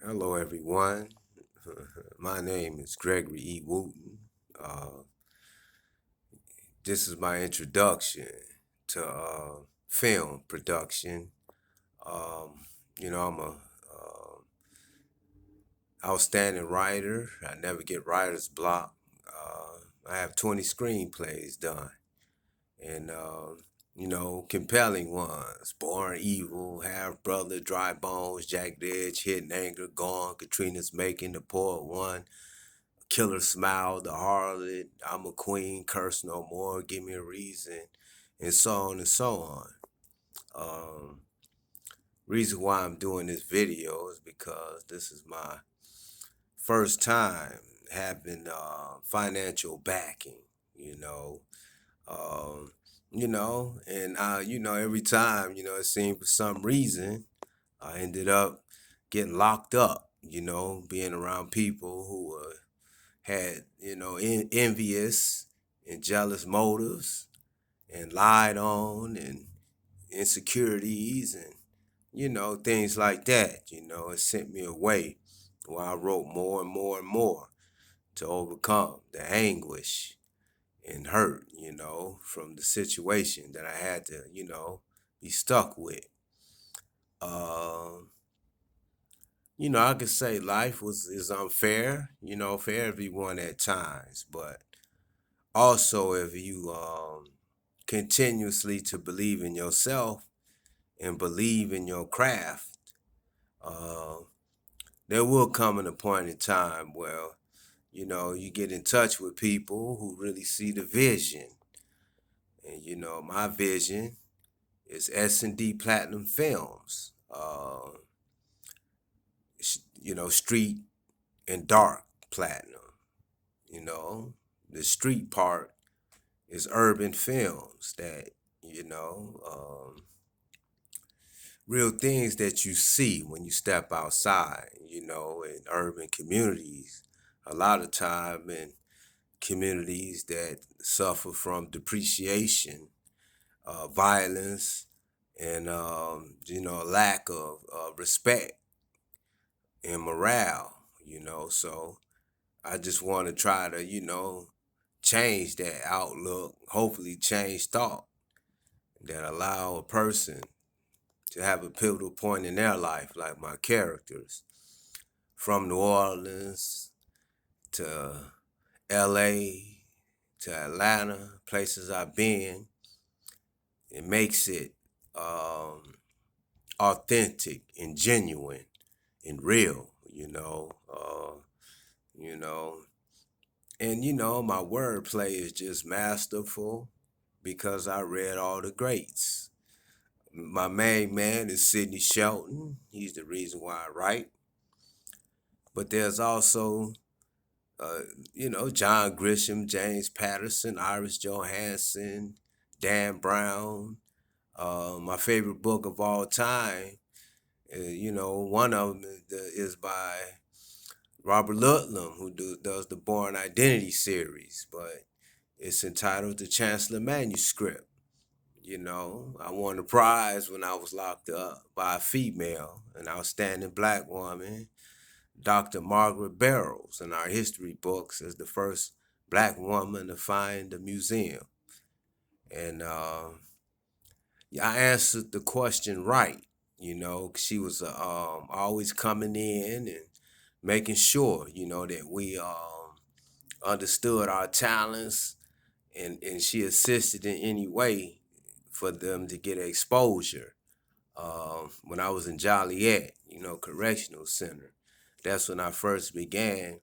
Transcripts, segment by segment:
Hello, everyone. My name is Gregory E. Wooten. Uh, this is my introduction to film production. Um, I'm a outstanding writer. I never get writer's block. I have 20 screenplays done, and compelling ones: Born Evil, Half Brother, Dry Bones, Jagged Edge, Hidden Anger, Gone, Katrina's Making, The Poet One, Killer Smile, The Harlot, I'm a Queen, Curse No More, Give Me a Reason, and so on and so on. Um, Reason why I'm doing this video is because this is my first time having financial backing, you know. Um, every time, it seemed for some reason I ended up getting locked up, being around people who were had envious and jealous motives and lied on and insecurities and things like that. It sent me away where I wrote more and more and more to overcome the anguish and hurt, from the situation that I had to, be stuck with. um I could say life was is unfair, for everyone at times, but also, if you continuously to believe in yourself and believe in your craft, uh, there will come in a point in time where you get in touch with people who really see the vision. And my vision is S&D Platinum Films. Street and dark platinum. You know, the street part is urban films that you know real things that you see when you step outside, in urban communities. A lot of time in communities that suffer from depreciation, violence, and lack of respect and morale. So I just want to try to change that outlook. Hopefully, change thought that allow a person to have a pivotal point in their life, like my characters, from New Orleans to LA to Atlanta, places I've been. It makes it authentic and genuine and real, you know. And my wordplay is just masterful because I read all the greats. My main man is Sidney Shelton. He's the reason why I write. But there's also uh, John Grisham, James Patterson, Iris Johansson, Dan Brown. My favorite book of all time, one of them is by Robert Ludlum, who does the Born Identity series, but it's entitled The Chancellor Manuscript. I won a prize when I was locked up by a female, an outstanding black woman, Dr. Margaret Barrows, in our history books as the first black woman to find a museum. And yeah, I answered the question right. She was always coming in and making sure, that we understood our talents, and she assisted in any way for them to get exposure. When I was in Joliet, Correctional Center, that's when I first began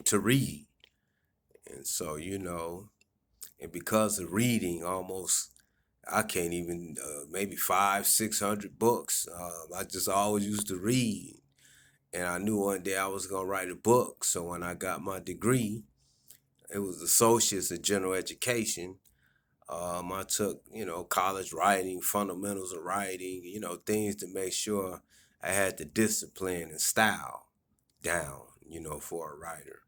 to read. And so, and because of reading almost, I can't even, maybe 600 books. I just always used to read. And I knew one day I was going to write a book. So when I got my degree, it was Associates in General Education. I took, college writing, fundamentals of writing, things to make sure I had the discipline and style down, for a writer.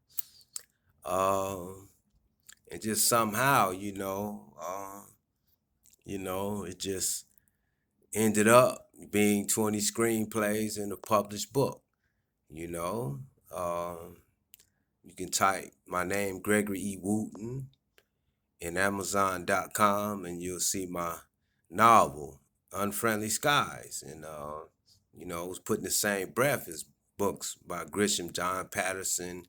Um, and just somehow, it just ended up being 20 screenplays and a published book. You know, um, you can type my name, Gregory E. Wooten, in Amazon.com, and you'll see my novel, Unfriendly Skies. And, it was put in the same breath as books by Grisham, John Patterson,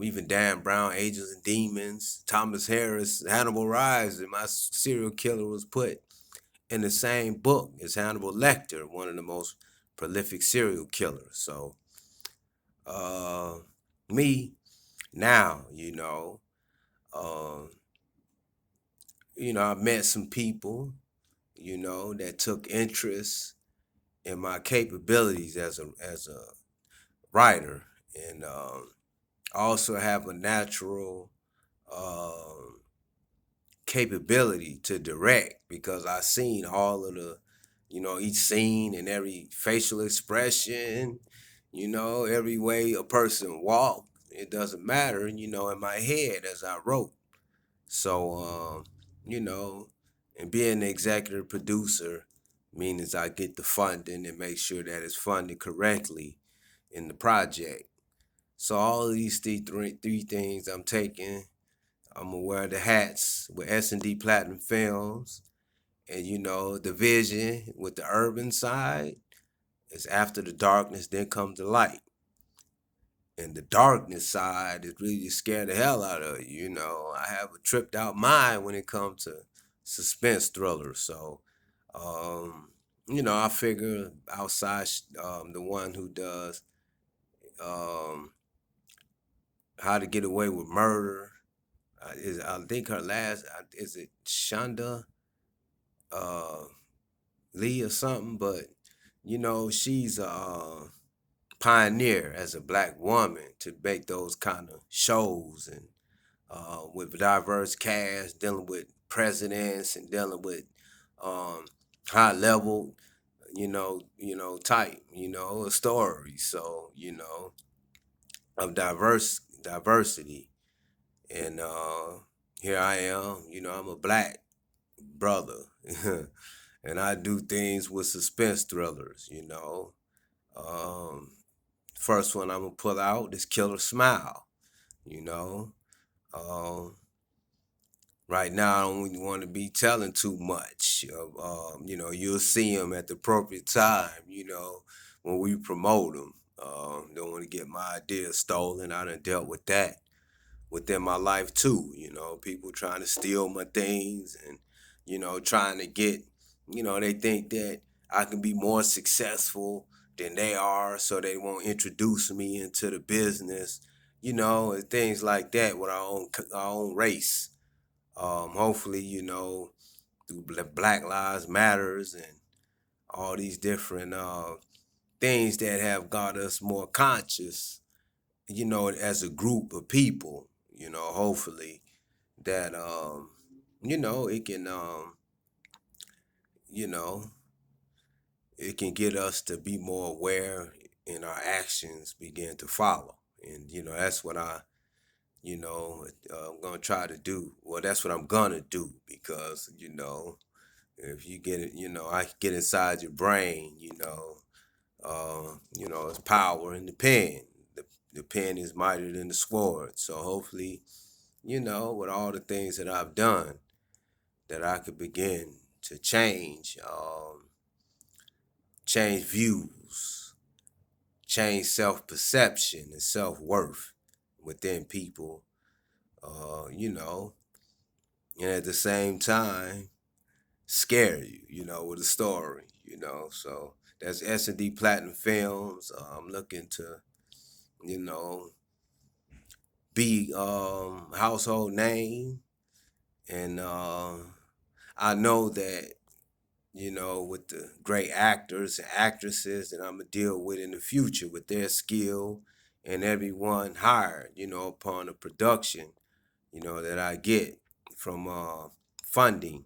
even Dan Brown, Angels and Demons, Thomas Harris, Hannibal Rise, and my serial killer was put in the same book as Hannibal Lecter, one of the most prolific serial killers. So, uh, me now, um, I met some people, that took interest in my capabilities as a writer, and I also have a natural um capability to direct because I seen all of the, each scene and every facial expression, every way a person walked. It doesn't matter, in my head as I wrote. So, you know, and being the executive producer means I get the funding and make sure that it's funded correctly in the project. So all of these three things I'm taking. I'm gonna wear the hats with S&D Platinum Films, and the vision with the urban side is after the darkness, then comes the light. And the darkness side is really to scare the hell out of you. I have a tripped out mind when it comes to suspense thrillers. So, um, I figure outside the one who does um, How to Get Away with Murder. I think her last is it Shonda uh, Lee or something, but she's a pioneer as a black woman to make those kind of shows and with diverse cast, dealing with presidents and dealing with um, high level, type, stories. So of diversity, and here I am. I'm a black brother, and I do things with suspense thrillers. Um, First one I'm gonna pull out is Killer Smile. You know, um, right now I don't want to be telling too much. You'll see him at the appropriate time. When we promote him. Don't want to get my ideas stolen. I done dealt with that within my life too. People trying to steal my things and trying to get, they think that I can be more successful than they are, so they won't introduce me into the business, and things like that with our own race. Hopefully, through Black Lives Matters and all these different things that have got us more conscious, as a group of people, hopefully that it can you know it can get us to be more aware and our actions begin to follow. And that's what I'm gonna try to do. Well, that's what I'm gonna do, because if you get it, I get inside your brain. It's power in the pen. The pen is mightier than the sword. So hopefully, with all the things that I've done, that I could begin to change views, change self perception and self worth within people, uh, and at the same time, scare you, with a story, So that's S&D Platinum Films. I'm looking to, you know, be household name, and I know that with the great actors and actresses that I'm gonna deal with in the future, with their skill and everyone hired, upon the production, that I get from funding,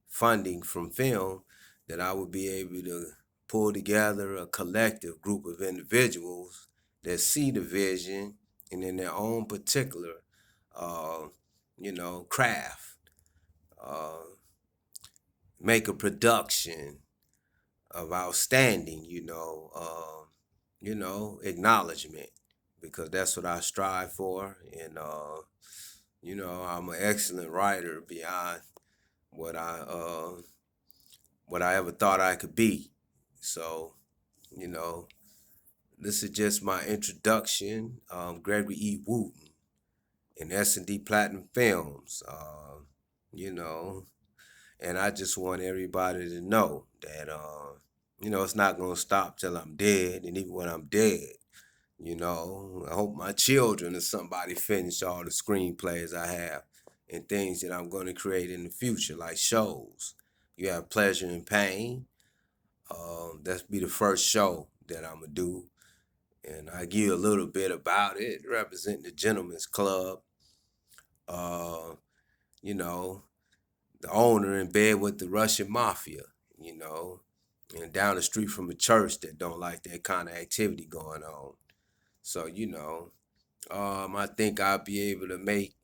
funding from film, that I would be able to pull together a collective group of individuals that see the vision and in their own particular, uh, craft, uh, make a production of outstanding, acknowledgement, because that's what I strive for. And I'm an excellent writer beyond what I ever thought I could be. So, you know, this is just my introduction. Gregory E. Wooten in S&D Platinum Films. You know, and I just want everybody to know that it's not gonna stop till I'm dead, and even when I'm dead, I hope my children or somebody finish all the screenplays I have and things that I'm gonna create in the future, like shows. You have Pleasure and Pain. That's be the first show that I'm gonna do, and I give you a little bit about it, representing the Gentlemen's Club. Uh, you know, the owner in bed with the Russian mafia, you know, and down the street from a church that don't like that kind of activity going on. So, I think I'll be able to make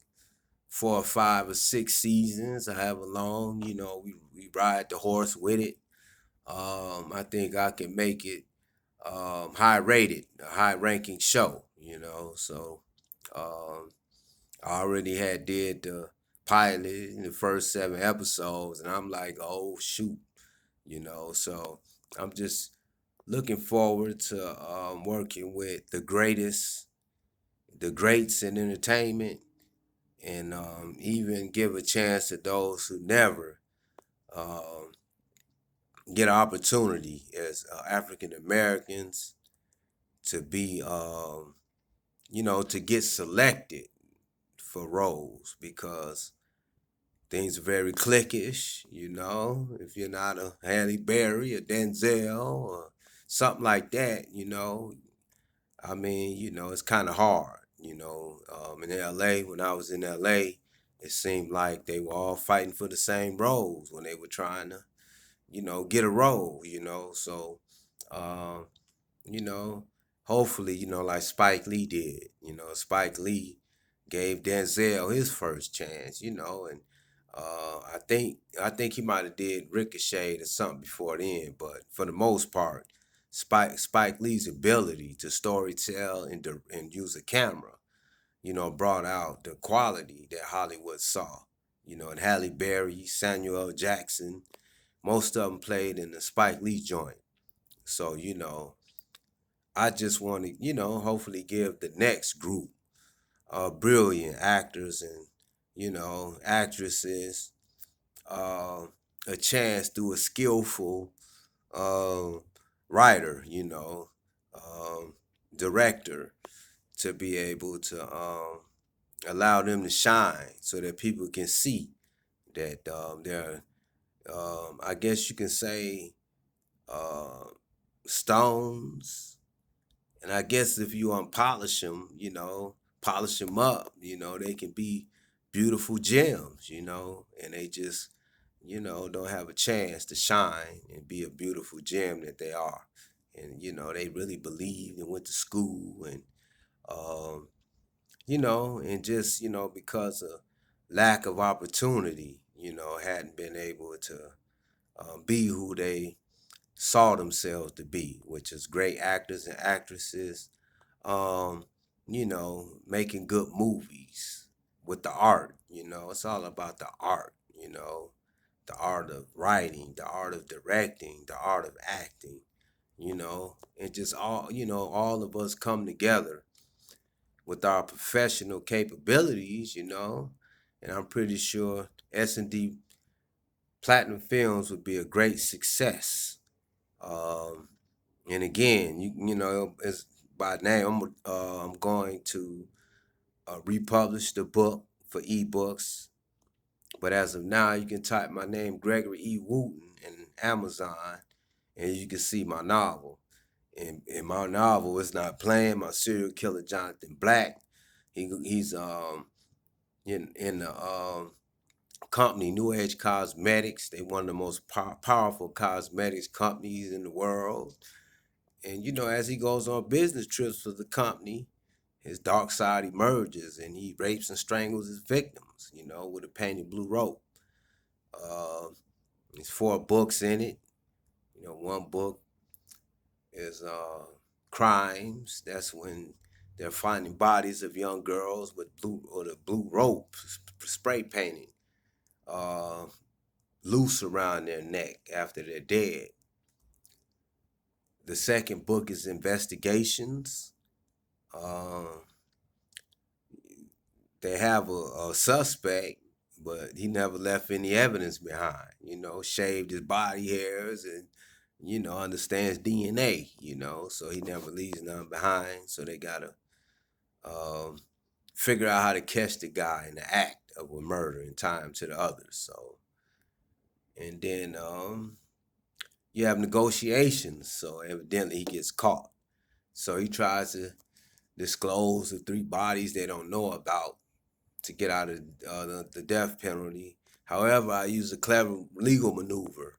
4 or 5 or 6 seasons, however long, we ride the horse with it. I think I can make it high rated, a high ranking show, So um, I already had did the pilot in the first 7 episodes, and I'm like, oh shoot, So I'm just looking forward to working with the greats in entertainment, and even give a chance to those who never um, get an opportunity as African Americans to be, to get selected for roles, because things are very cliquish, If you're not a Halle Berry or Denzel or something like that, it's kind of hard, In LA, when I was in LA, it seemed like they were all fighting for the same roles when they were trying to, get a role, So, um, you know, hopefully, like Spike Lee did. Spike Lee gave Denzel his first chance, and I think he might have did Ricochet or something before then, but for the most part, Spike Lee's ability to storytell and use a camera, brought out the quality that Hollywood saw. And Halle Berry, Samuel L. Jackson, most of them played in the Spike Lee joint. So, I just want to, hopefully give the next group of brilliant actors and, actresses uh, a chance through a skillful uh, writer, um, director, to be able to allow them to shine so that people can see that they're, I guess you can say, uh, stones. And I guess if you unpolish them, polish them up, they can be beautiful gems, and they just, don't have a chance to shine and be a beautiful gem that they are. And, they really believed and went to school, and, um, and just, because of lack of opportunity, hadn't been able to be who they saw themselves to be, which is great actors and actresses, making good movies with the art, it's all about the art, the art of writing, the art of directing, the art of acting, and just all of us come together with our professional capabilities, and I'm pretty sure S&D Platinum Films would be a great success. Um, and again, as by now, I'm going to republish the book for ebooks. But as of now, you can type my name, Gregory E. Wooten, in Amazon, and you can see my novel. And in my novel, it's not playing. My serial killer, Jonathan Black, he's in the company New Age Cosmetics. They one of the most powerful cosmetics companies in the world. And as he goes on business trips for the company, his dark side emerges, and he rapes and strangles his victims, with a painted blue rope. Uh, there's 4 books in it. One book is crimes. That's when they're finding bodies of young girls with the blue rope spray painting uh, loose around their neck after they're dead. The second book is investigations. Uh, they have a suspect, but he never left any evidence behind. Shaved his body hairs and understands DNA. So he never leaves nothing behind. So they gotta um, figure out how to catch the guy in the act of a murder and tie him to the others. So and then you have negotiations. So evidently he gets caught. So he tries to disclose the three bodies they don't know about to get out of the death penalty. However, I use a clever legal maneuver.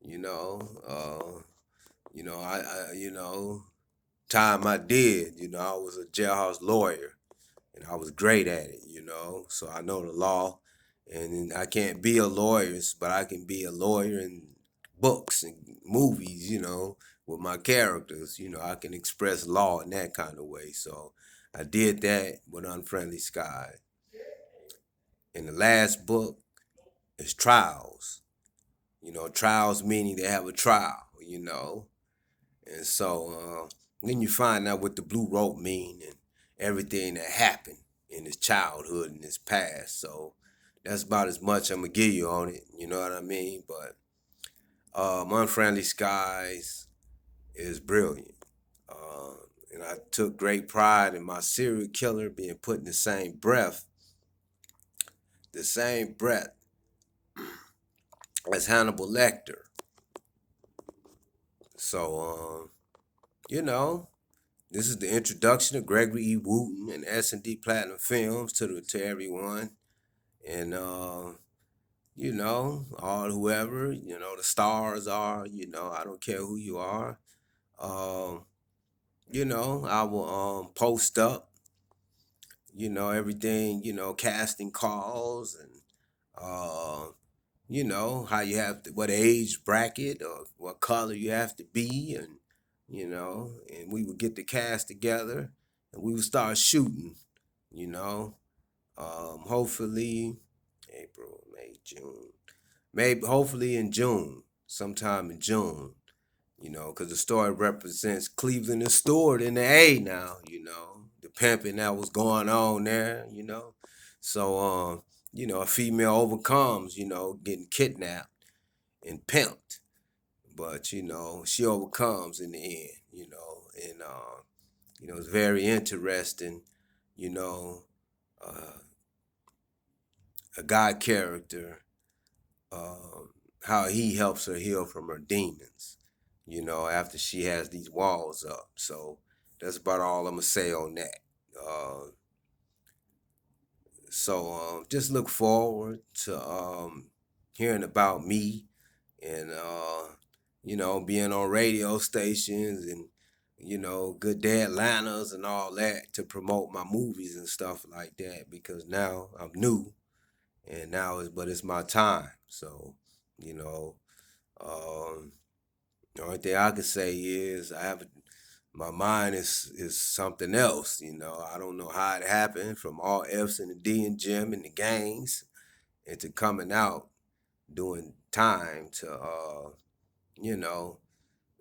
You know, uh, time I did. I was a jailhouse lawyer, and I was great at it. So I know the law, and I can't be a lawyer, but I can be a lawyer in books and movies. With my characters. I can express law in that kind of way. So I did that with Unfriendly Sky. And the last book is Trials. Trials meaning they have a trial. And so then you find out what the blue rope mean and everything that happened in his childhood and his past. So that's about as much I'm gonna give you on it. You know what I mean? But Unfriendly Skies is brilliant. Uh, and I took great pride in my serial killer being put in the same breath as Hannibal Lecter. So, this is the introduction of Gregory E. Wooten and S&D Platinum Films to everyone. And, all whoever, the stars are, I don't care who you are. Um, I will post up, everything, casting calls and, how you have to, what age bracket or what color you have to be. And we would get the cast together and we would start shooting, you know. Hopefully April, May, June. Maybe hopefully in June, sometime in June, because the story represents Cleveland is stored in the A now, the pimping that was going on there. So, a female overcomes, getting kidnapped and pimped, but she overcomes in the end, and it's very interesting, you know, uh, a guy character, how he helps her heal from her demons, after she has these walls up. So that's about all I'm gonna say on that. Uh, so just look forward to hearing about me and being on radio stations and Good Day Atlanta's and all that to promote my movies and stuff like that because now I'm new and it's my time. So, you know, um, the only thing I can say is my mind is something else. I don't know how it happened from all F's and the D and Jim and the gangs into coming out doing time to you know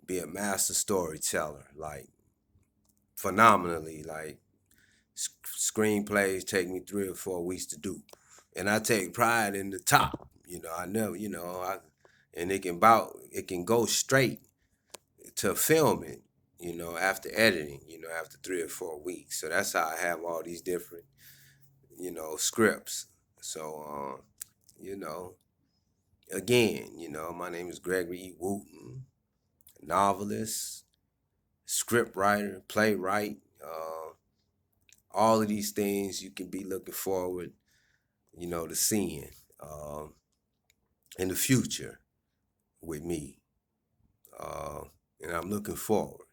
be a master storyteller, like phenomenally. Like screenplays take me 3 or 4 weeks to do, and I take pride in the top. I never, and it can go straight to filming. After editing. After 3 or 4 weeks. So that's how I have all these different, scripts. So, you know, again, my name is Gregory E. Wooten, novelist, script writer, playwright, all of these things you can be looking forward, to seeing in the future with me. Uh, and I'm looking forward.